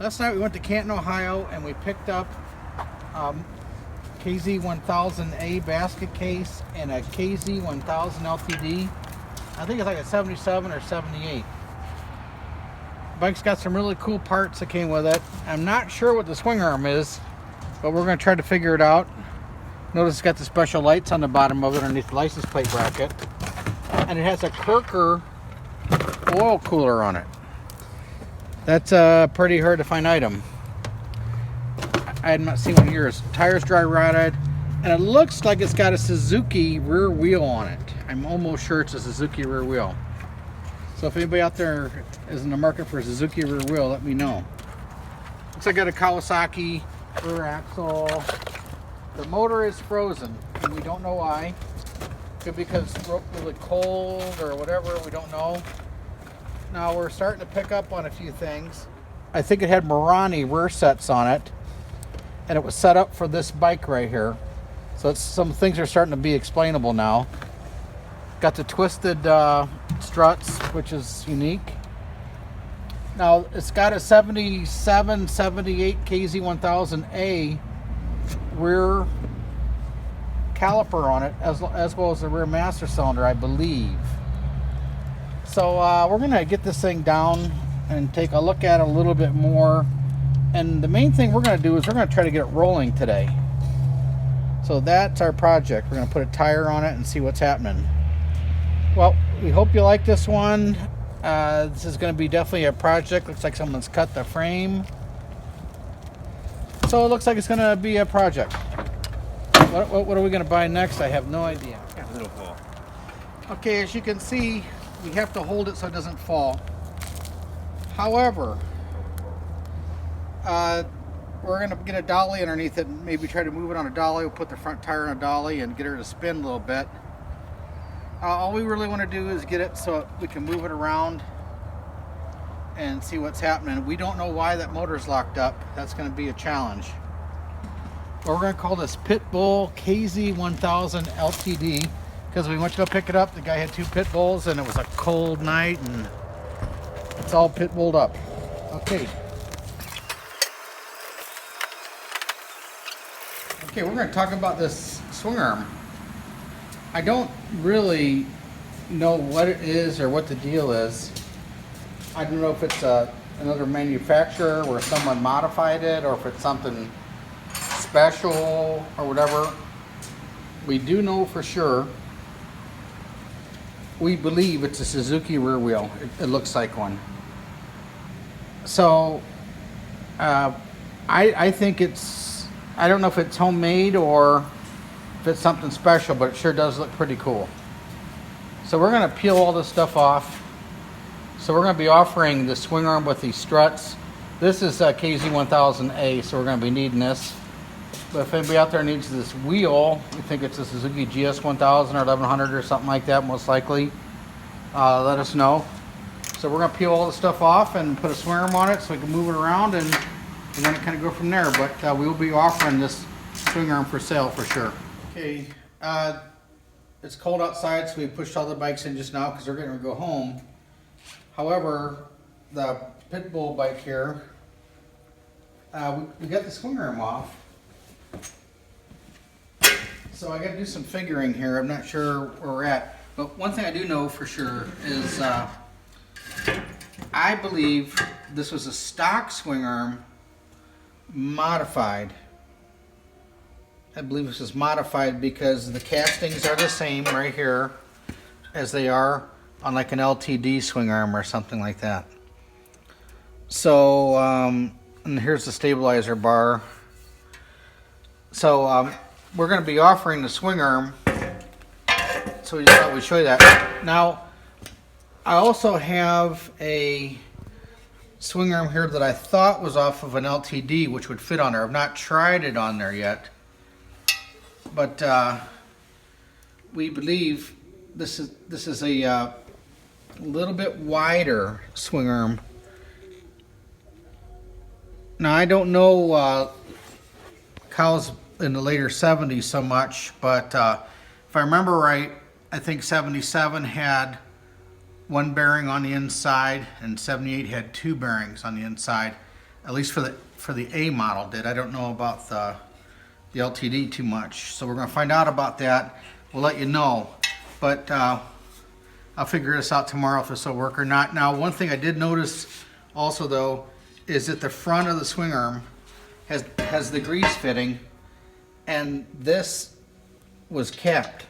Last night we went to Canton, Ohio, and we picked up KZ1000A basket case and a KZ1000 LTD. I think it's like a 77 or 78. Bike's got some really cool parts that came with it. I'm not sure what the swing arm is, but we're going to try to figure it out. Notice it's got the special lights on the bottom of it underneath the license plate bracket. And it has a Kirker oil cooler on it. That's a pretty hard to find item. I had not seen one in years. Tires dry rotted, and it looks like it's got a Suzuki rear wheel on it. I'm almost sure it's a Suzuki rear wheel. So if anybody out there is in the market for a Suzuki rear wheel, let me know. Looks like I got a Kawasaki rear axle. The motor is frozen, and we don't know why. Could be because it's really cold or whatever, we don't know. Now we're starting to pick up on a few things. I think it had Marani rear sets on it, and it was set up for this bike right here. So some things are starting to be explainable now. Got the twisted struts, which is unique. Now it's got a 77, 78 KZ1000A rear caliper on it, as well as the rear master cylinder, I believe. So we're gonna get this thing down and take a look at it a little bit more. And the main thing we're gonna do is we're gonna try to get it rolling today. So that's our project. We're gonna put a tire on it and see what's happening. Well, we hope you like this one. This is gonna be definitely a project. Looks like someone's cut the frame. So it looks like it's gonna be a project. What are we gonna buy next? I have no idea. Little fall. Okay, as you can see, we have to hold it so it doesn't fall. However, we're gonna get a dolly underneath it and maybe try to move it on a dolly. We'll put the front tire on a dolly and get her to spin a little bit. All we really want to do is get it so we can move it around and see what's happening. We don't know why that motor's locked up. That's going to be a challenge. But we're going to call this Pitbull KZ1000 LTD because we went to go pick it up. The guy had 2 pit bulls and it was a cold night and it's all pit bulled up. Okay. Okay, we're going to talk about this swing arm. I don't really know what it is or what the deal is. I don't know if it's another manufacturer where someone modified it or if it's something special or whatever. We do know for sure. We believe it's a Suzuki rear wheel. It looks like one. So I think it's, I don't know if it's homemade or if it's something special, but it sure does look pretty cool. So we're going to peel all this stuff off. So we're going to be offering the swing arm with these struts. This is a KZ1000A, so we're going to be needing this. But if anybody out there needs this wheel, we think it's a Suzuki GS1000 or 1100 or something like that, most likely, let us know. So we're going to peel all the stuff off and put a swing arm on it so we can move it around and then kind of go from there. But we will be offering this swing arm for sale for sure. Okay, it's cold outside, so we pushed all the bikes in just now because they're going to go home. However, the Pitbull bike here, we got the swing arm off. So I got to do some figuring here. I'm not sure where we're at. But one thing I do know for sure is I believe this was a stock swing arm modified. I believe this is modified because the castings are the same right here as they are on like an LTD swing arm or something like that. So, and here's the stabilizer bar. So we're going to be offering the swing arm. So we just thought we'd show you that. Now, I also have a swing arm here that I thought was off of an LTD, which would fit on there. I've not tried it on there yet. But we believe this is a little bit wider swing arm. Now I don't know cows in the later 70s so much, but if I remember right, I think 77 had 1 bearing on the inside and 78 had 2 bearings on the inside. At least for the A model did. I don't know about the LTD too much. So we're going to find out about that. We'll let you know. But I'll figure this out tomorrow if this will work or not. Now, one thing I did notice also, though, is that the front of the swing arm has the grease fitting, and this was kept,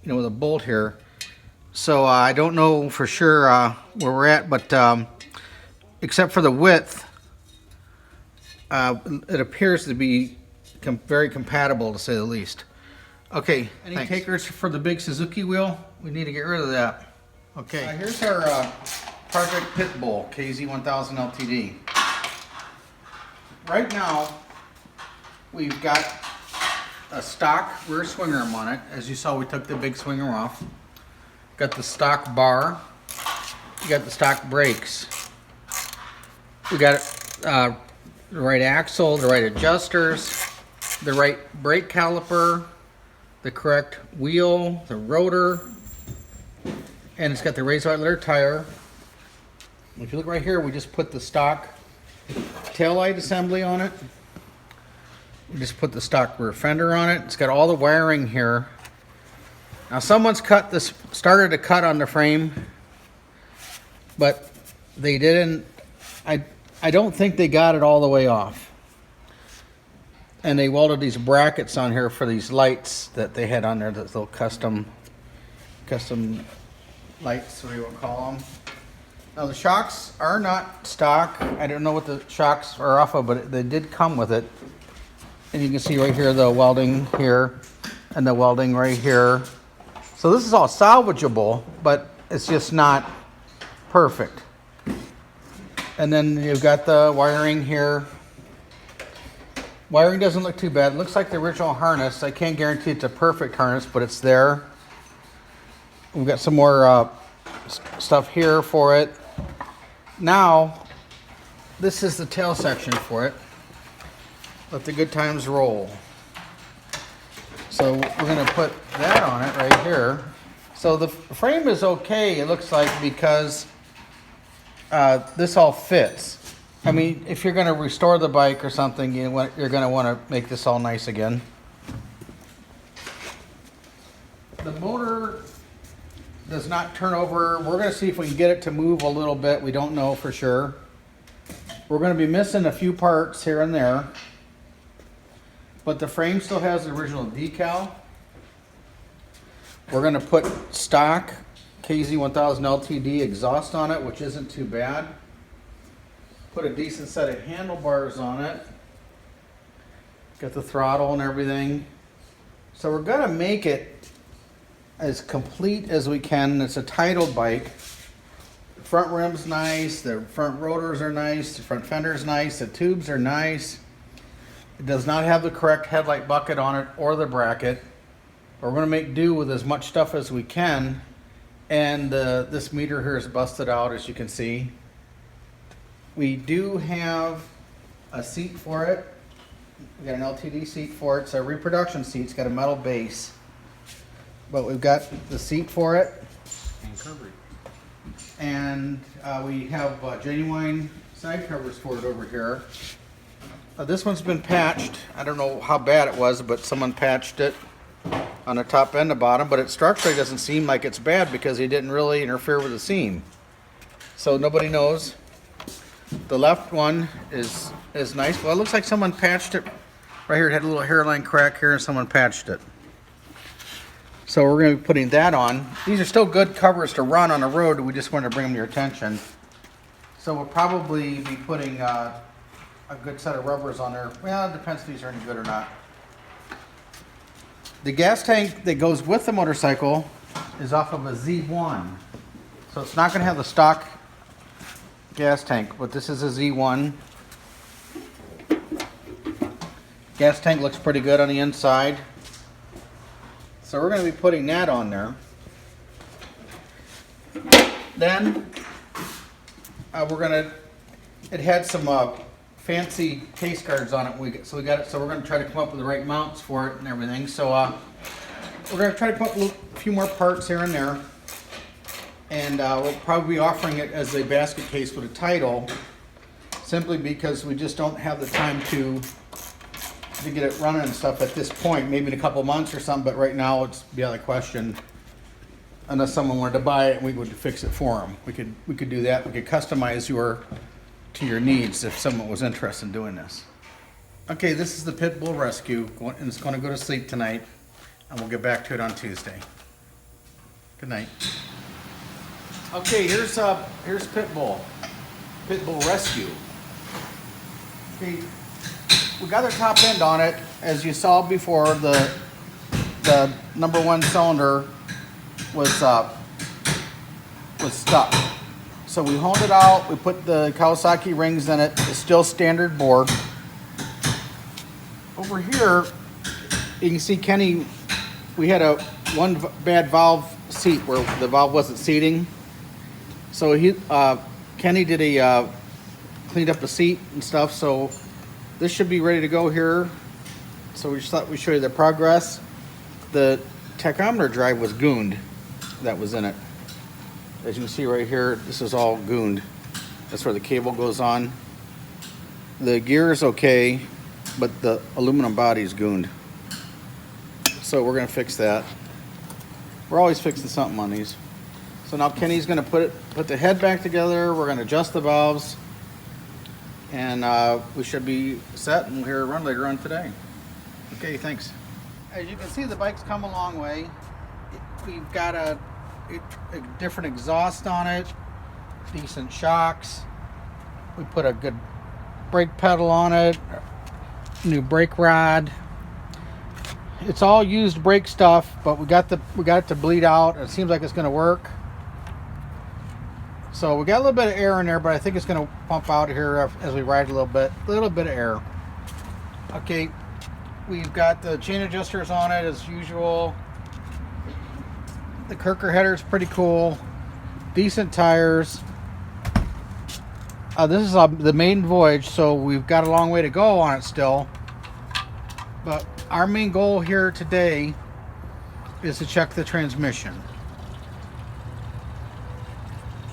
you know, with a bolt here. So I don't know for sure where we're at, but except for the width, it appears to be very compatible, to say the least. Okay, any takers for the big Suzuki wheel? We need to get rid of that. Okay, here's our Project Pitbull KZ1000 LTD. Right now, we've got a stock rear swing arm on it. As you saw, we took the big swing arm off. Got the stock bar. You got the stock brakes. We got the right axle, the right adjusters, the right brake caliper, the correct wheel, the rotor, and it's got the raised white letter tire. If you look right here, we just put the stock taillight assembly on it. We just put the stock rear fender on it. It's got all the wiring here. Now someone's started to cut on the frame, but they didn't. I don't think they got it all the way off. And they welded these brackets on here for these lights that they had on there, those little custom lights, what do you want to call them. Now the shocks are not stock. I don't know what the shocks are off of, but they did come with it. And you can see right here the welding here and the welding right here. So this is all salvageable, but it's just not perfect. And then you've got the wiring here. Wiring doesn't look too bad. It looks like the original harness. I can't guarantee it's a perfect harness, but it's there. We've got some more stuff here for it. Now, this is the tail section for it. Let the good times roll. So we're going to put that on it right here. So the frame is okay, it looks like, because this all fits. I mean, if you're going to restore the bike or something, you're going to want to make this all nice again. The motor does not turn over. We're going to see if we can get it to move a little bit. We don't know for sure. We're going to be missing a few parts here and there. But the frame still has the original decal. We're going to put stock KZ1000 LTD exhaust on it, which isn't too bad. Put a decent set of handlebars on it. Got the throttle and everything. So we're going to make it as complete as we can. It's a titled bike. The front rim's nice, the front rotors are nice, the front fender's nice, the tubes are nice. It does not have the correct headlight bucket on it or the bracket. We're going to make do with as much stuff as we can. And this meter here is busted out, as you can see. We do have a seat for it. We got an LTD seat for it. It's a reproduction seat. It's got a metal base. But we've got the seat for it. And covered. And we have genuine side covers for it over here. This one's been patched. I don't know how bad it was, but someone patched it on the top and the bottom. But it structurally doesn't seem like it's bad because he didn't really interfere with the seam. So nobody knows. The left one is nice. Well, it looks like someone patched it. Right here it had a little hairline crack here and someone patched it. So we're going to be putting that on. These are still good covers to run on the road. We just wanted to bring them to your attention. So we'll probably be putting a good set of rubbers on there. Well, it depends if these are any good or not. The gas tank that goes with the motorcycle is off of a Z1. So it's not going to have the stock gas tank, but this is a Z1. Gas tank looks pretty good on the inside. So we're going to be putting that on there. Then it had some fancy case guards on it. So we're going to try to come up with the right mounts for it and everything. So we're going to try to put a few more parts here and there. And we'll probably be offering it as a basket case with a title. simply because we just don't have the time to get it running and stuff at this point. Maybe in a couple months or something, but right now it's beyond the question. Unless someone wanted to buy it, we would fix it for them. We could do that. We could customize to your needs if someone was interested in doing this. Okay, this is the Pit Bull Rescue, and it's going to go to sleep tonight, and we'll get back to it on Tuesday. Good night. Okay, here's Pit Bull Rescue. Okay, we got our top end on it. As you saw before, the number one cylinder was stuck. So we honed it out. We put the Kawasaki rings in it. It's still standard bore. Over here, you can see Kenny. We had one bad valve seat where the valve wasn't seating. So Kenny did cleaned up the seat and stuff. So this should be ready to go here. So we just thought we'd show you the progress. The tachometer drive was gooned. That was in it. As you can see right here, this is all gooned. That's where the cable goes on. The gear is okay, but the aluminum body is gooned. So we're gonna fix that. We're always fixing something on these. So now Kenny's gonna put the head back together. We're gonna adjust the valves, and we should be set, and we'll hear a run later on today. Okay, thanks. As you can see, the bike's come a long way. We've got a different exhaust on it, decent shocks. We put a good brake pedal on it, new brake rod. It's all used brake stuff, but we got it to bleed out. It seems like it's going to work. So we got a little bit of air in there, but I think it's going to pump out here as we ride a little bit of air. Okay, we've got the chain adjusters on it as usual. The Kirker header is pretty cool. Decent tires. This is the maiden voyage, so we've got a long way to go on it still. But our main goal here today is to check the transmission.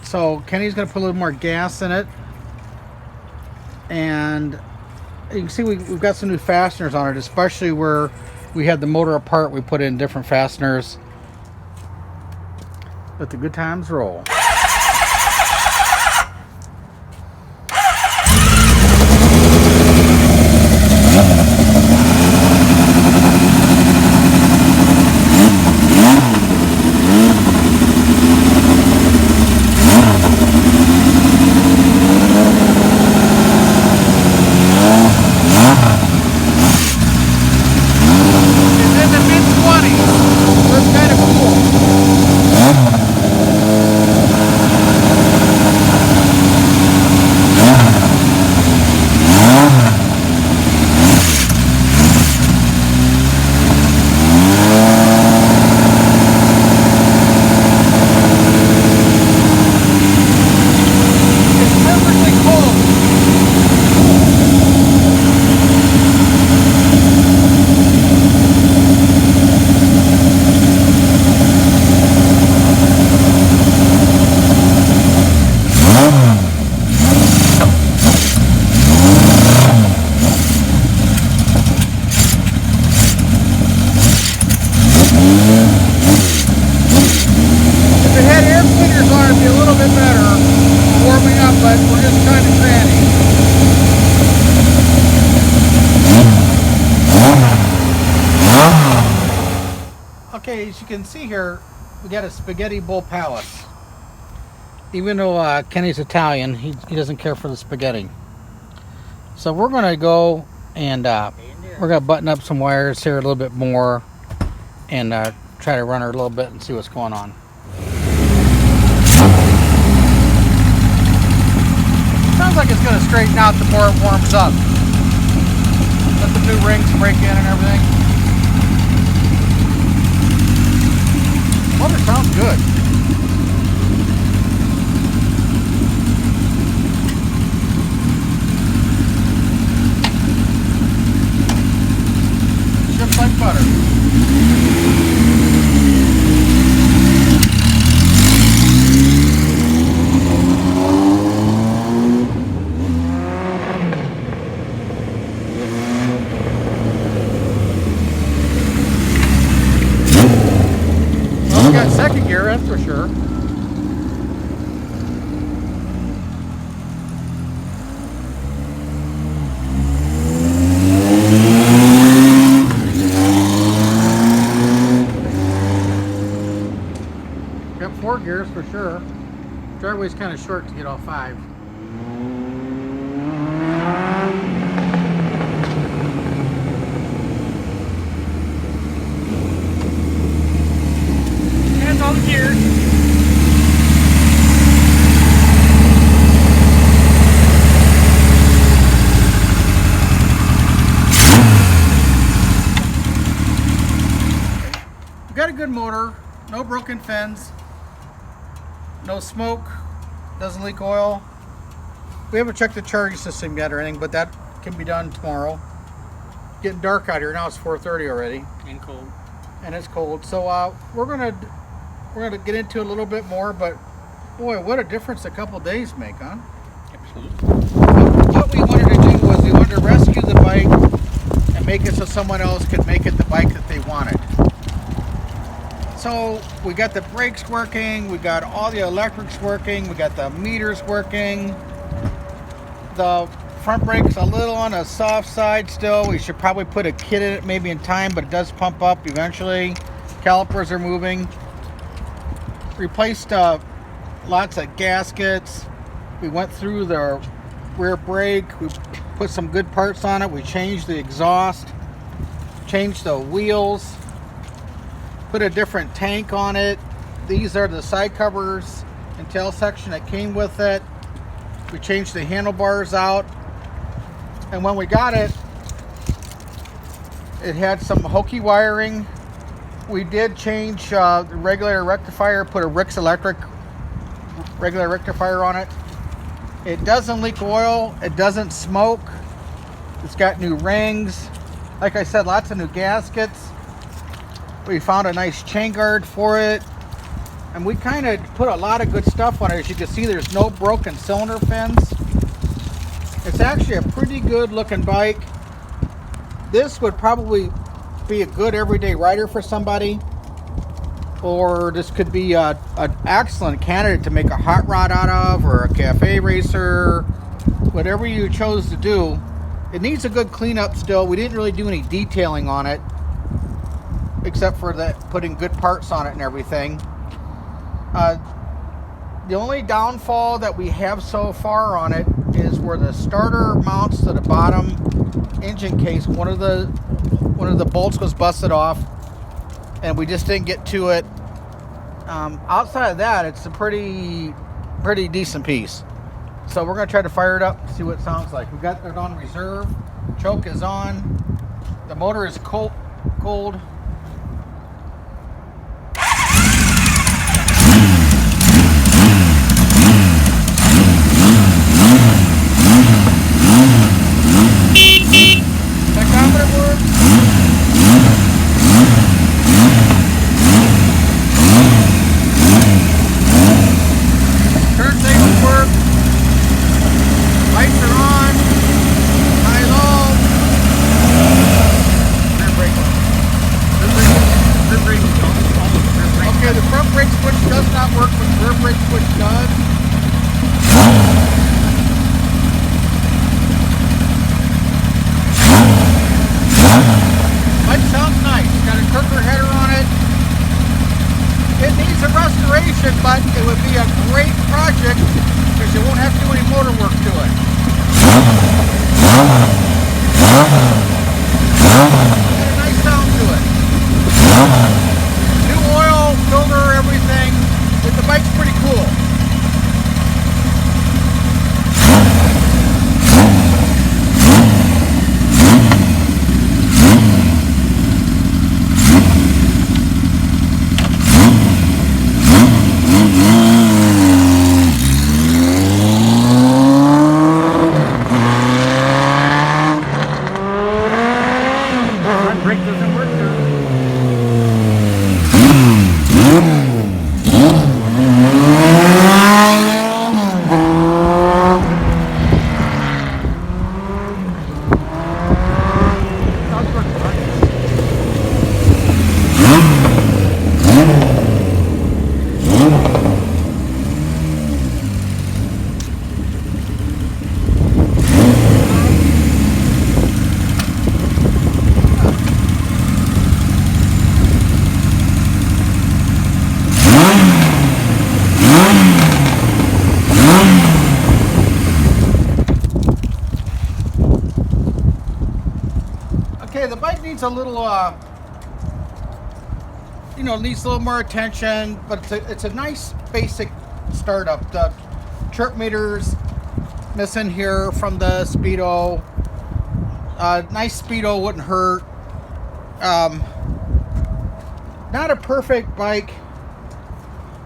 So Kenny's going to put a little more gas in it. And you can see we've got some new fasteners on it, especially where we had the motor apart. We put in different fasteners. Let the good times roll. Okay, as you can see here, we got a spaghetti bull palace. Even though Kenny's Italian, he doesn't care for the spaghetti. So we're going to go and we're going to button up some wires here a little bit more and try to run her a little bit and see what's going on. Sounds like it's going to straighten out the more it warms up. Let the new rings break in and everything. Motor sounds good. Ships like butter. Got second gear, that's for sure. Got 4 gears for sure. Driveway's kind of short to get all 5. That's all the gears. Got a good motor, no broken fins, no smoke, doesn't leak oil. We haven't checked the charging system yet or anything, but that can be done tomorrow. Getting dark out here now. It's 4:30 already, And cold. and it's cold. So we're gonna get into it a little bit more. But boy, what a difference a couple days make, huh? Absolutely. What we wanted to do was we wanted to rescue the bike and make it so someone else could make it the bike that they wanted. So we got the brakes working, we got all the electrics working, we got the meters working. The front brake's a little on the soft side still. We should probably put a kit in it maybe in time, but it does pump up eventually. Calipers are moving. Replaced lots of gaskets. We went through the rear brake. We put some good parts on it. We changed the exhaust, changed the wheels, put a different tank on it. These are the side covers and tail section that came with it. We changed the handlebars out, and when we got it, it had some hokey wiring. We did change the regulator rectifier, put a Rick's electric regulator rectifier on it. It doesn't leak oil, it doesn't smoke. It's got new rings. Like I said, lots of new gaskets. We found a nice chain guard for it, and we kind of put a lot of good stuff on it. As you can see, there's no broken cylinder fins. It's actually a pretty good looking bike. This would probably be a good everyday rider for somebody, or this could be an excellent candidate to make a hot rod out of, or a cafe racer, whatever you chose to do. It needs a good cleanup still. We didn't really do any detailing on it, except for that putting good parts on it and everything. The only downfall that we have so far on it is where the starter mounts to the bottom engine case. One of the bolts was busted off, and we just didn't get to it. Outside of that, it's a pretty decent piece. So we're gonna try to fire it up and see what it sounds like. We got it on reserve. Choke is on. The motor is cold. Tachometer works. Turntables work. Lights are on. High low. Rear brake. Okay, the front brake switch does not work, but the rear brake switch does. Bike sounds nice. Got a Kirker header on it. It needs a restoration, but it would be a great project because you won't have to do any motor work to it. Got a nice sound to it. New oil, filter, everything. The bike's pretty cool. Brake doesn't work there. needs a little, you know, needs a little more attention, but it's a nice basic startup. The trip meters missing here from the Speedo. Nice Speedo wouldn't hurt. Not a perfect bike.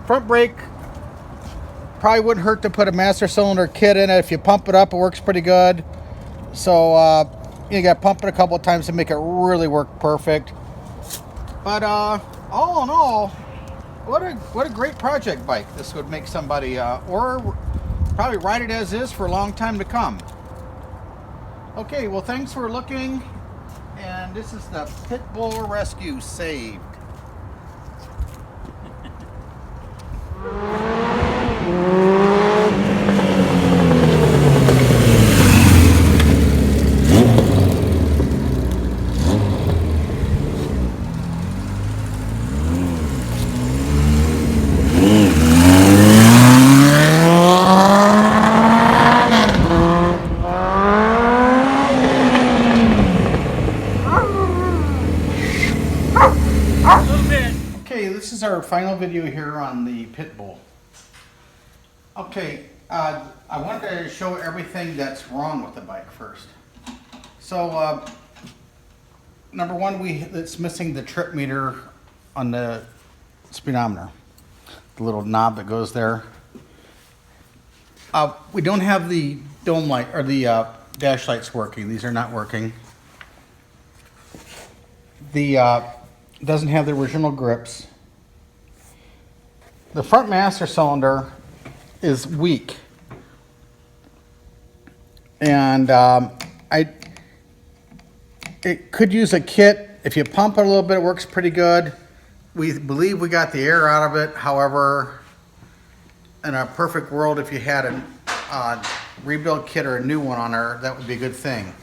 Front brake probably wouldn't hurt to put a master cylinder kit in it. If you pump it up, it works pretty good. So you got to pump it a couple of times to make it really work perfect. But all in all, what a great project bike this would make somebody, or probably ride it as is for a long time to come. Okay, well, thanks for looking, and this is the Pitbull Rescue Saved. Okay, this is our final video here on the Pitbull. Okay, I wanted to show everything that's wrong with the bike first. So, number one, it's missing the trip meter on the speedometer, the little knob that goes there. We don't have the dome light or the dash lights working. These are not working. The doesn't have the original grips. The front master cylinder is weak, and it could use a kit. If you pump it a little bit, it works pretty good. We believe we got the air out of it. However, in a perfect world, if you had a rebuild kit or a new one on there, that would be a good thing.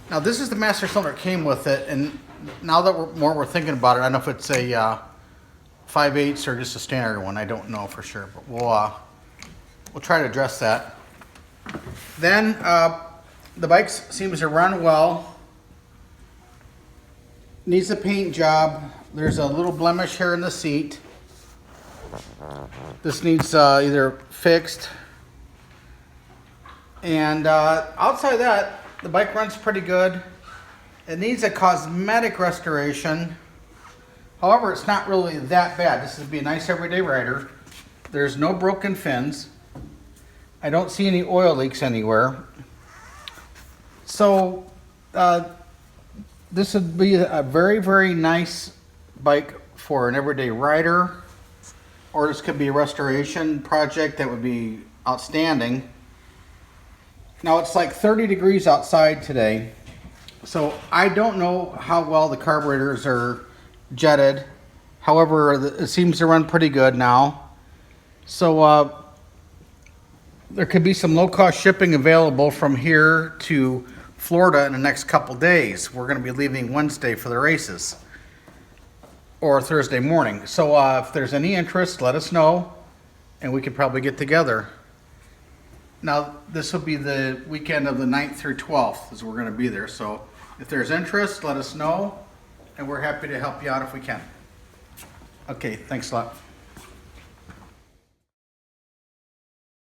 Now, this is the master cylinder that came with it, and now that we're thinking about it, I don't know if it's a 5/8 or just a standard one. I don't know for sure, but we'll try to address that. Then the bike seems to run well. Needs a paint job. There's a little blemish here in the seat. This needs either fixed. And outside of that, the bike runs pretty good. It needs a cosmetic restoration. However, it's not really that bad. This would be a nice everyday rider. There's no broken fins. I don't see any oil leaks anywhere. So this would be a very, very nice bike for an everyday rider. Or this could be a restoration project that would be outstanding. Now it's like 30 degrees outside today. So I don't know how well the carburetors are jetted. However, it seems to run pretty good now. So there could be some low-cost shipping available from here to Florida in the next couple days. We're going to be leaving Wednesday for the races, or Thursday morning. So if there's any interest, let us know, and we could probably get together. Now, this will be the weekend of the 9th through 12th as we're going to be there. So if there's interest, let us know, and we're happy to help you out if we can. Okay, thanks a lot.